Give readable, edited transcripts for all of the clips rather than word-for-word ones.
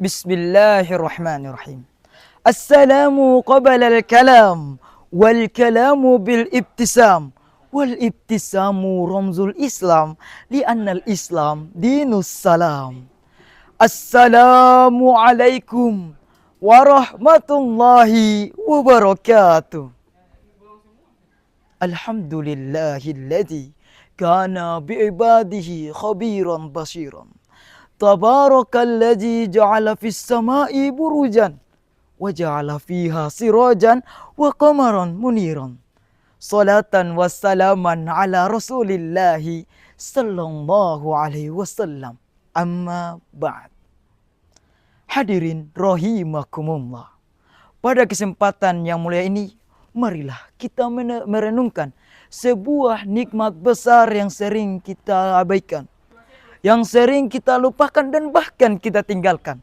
Bismillahirrahmanirrahim. Assalamu qabla al-kalam wal kalamu bil ibtisam wal ibtisamu ramzul Islam li'anna al-Islam dinus salam. Assalamu alaikum warahmatullahi wabarakatuh. Alhamdulillahilladzi kana bi'ibadihi khabiran basiran. Tabarakalladzi ja'ala fis sama'i burujan wa ja'ala fiha sirajan wa qamaran muniran. Salatan wassalaman ala Rasulillahi sallallahu alaihi wasallam. Amma ba'd. Hadirin rahimakumullah. Pada kesempatan yang mulia ini, marilah kita merenungkan sebuah nikmat besar yang sering kita abaikan, yang sering kita lupakan dan bahkan kita tinggalkan,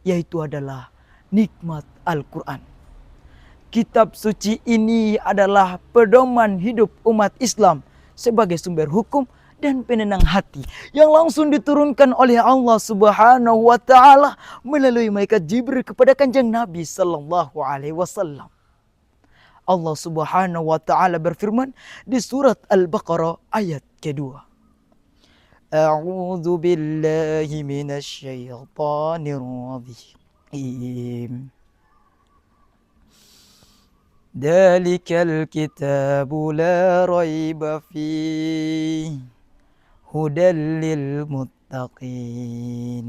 yaitu adalah nikmat Al-Quran. Kitab suci ini adalah pedoman hidup umat Islam sebagai sumber hukum dan penenang hati yang langsung diturunkan oleh Allah Subhanahu wa taala melalui malaikat Jibril kepada Kanjeng Nabi sallallahu alaihi wasallam. Allah Subhanahu wa taala berfirman di surat Al-Baqarah ayat kedua. A'udzu billahi minasy syaithanir rajim. Dzalikal kitabu la raiba fihi hudal lil muttaqin.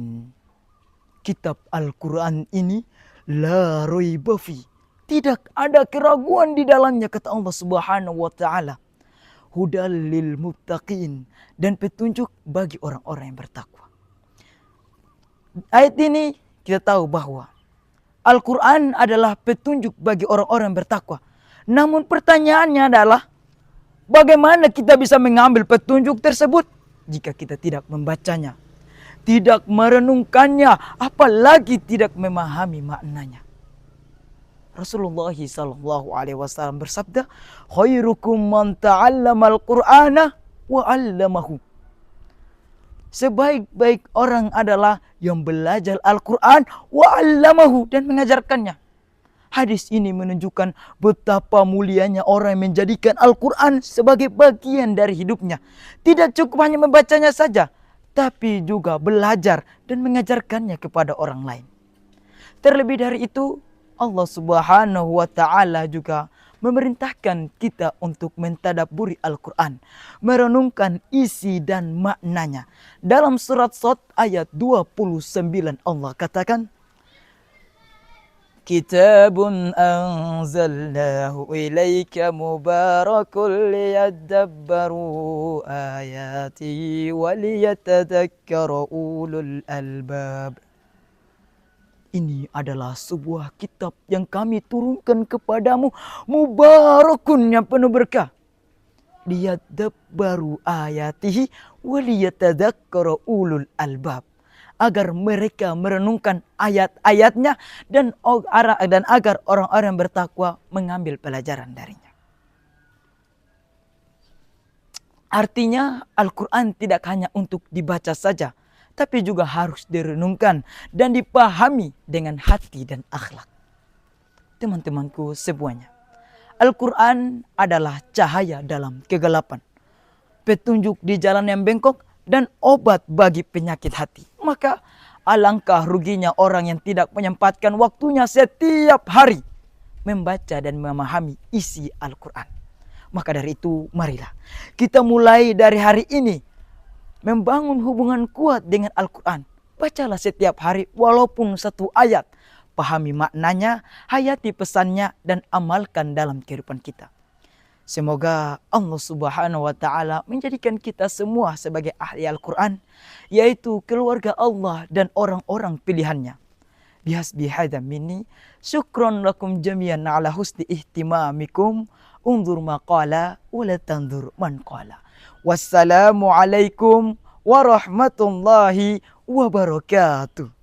Kitab Al-Quran ini la raiba fihi, tidak ada keraguan di dalamnya, kata Allah Subhanahu wa taala. Hudal lil muttaqin, dan petunjuk bagi orang-orang yang bertakwa. Ayat ini kita tahu bahwa Al-Quran adalah petunjuk bagi orang-orang yang bertakwa. Namun pertanyaannya adalah, bagaimana kita bisa mengambil petunjuk tersebut jika kita tidak membacanya, tidak merenungkannya, apalagi tidak memahami maknanya? Rasulullah sallallahu alaihi wasallam bersabda, khairukum man ta'allamal Qur'ana wa 'allamahu. Sebaik-baik orang adalah yang belajar Al-Quran wa 'allamahu, dan mengajarkannya. Hadis ini menunjukkan betapa mulianya orang yang menjadikan Al-Quran sebagai bagian dari hidupnya. Tidak cukup hanya membacanya saja, tapi juga belajar dan mengajarkannya kepada orang lain. Terlebih dari itu, Allah Subhanahu wa taala juga memerintahkan kita untuk mentadabburi Al-Quran, merenungkan isi dan maknanya. Dalam surat Shad ayat 29 Allah katakan, Kitabun anzalnahu ilaika mubarakun liyadabbaru ayatihi waliyatadhakkara ulul albab. Ini adalah sebuah kitab yang kami turunkan kepadamu, mubarakun, yang penuh berkah. Liyadabbaru ayatihi waliyatadzakkara ulul albab, agar mereka merenungkan ayat-ayatnya dan agar orang-orang bertakwa mengambil pelajaran darinya. Artinya Al-Quran tidak hanya untuk dibaca saja, tapi juga harus direnungkan dan dipahami dengan hati dan akhlak. Teman-temanku semuanya, Al-Quran adalah cahaya dalam kegelapan, petunjuk di jalan yang bengkok, dan obat bagi penyakit hati. Maka alangkah ruginya orang yang tidak menyempatkan waktunya setiap hari membaca dan memahami isi Al-Quran. Maka dari itu, marilah kita mulai dari hari ini membangun hubungan kuat dengan Al-Quran. Bacalah setiap hari walaupun satu ayat. Pahami maknanya, hayati pesannya, dan amalkan dalam kehidupan kita. Semoga Allah Subhanahu wa taala menjadikan kita semua sebagai ahli Al-Quran, yaitu keluarga Allah dan orang-orang pilihannya. Bihasbi hadza minni, syukron lakum jami'an ala husni ihtimamikum. Unzur maqala wa la tanzur man qala. Wassalamualaikum warahmatullahi wabarakatuh.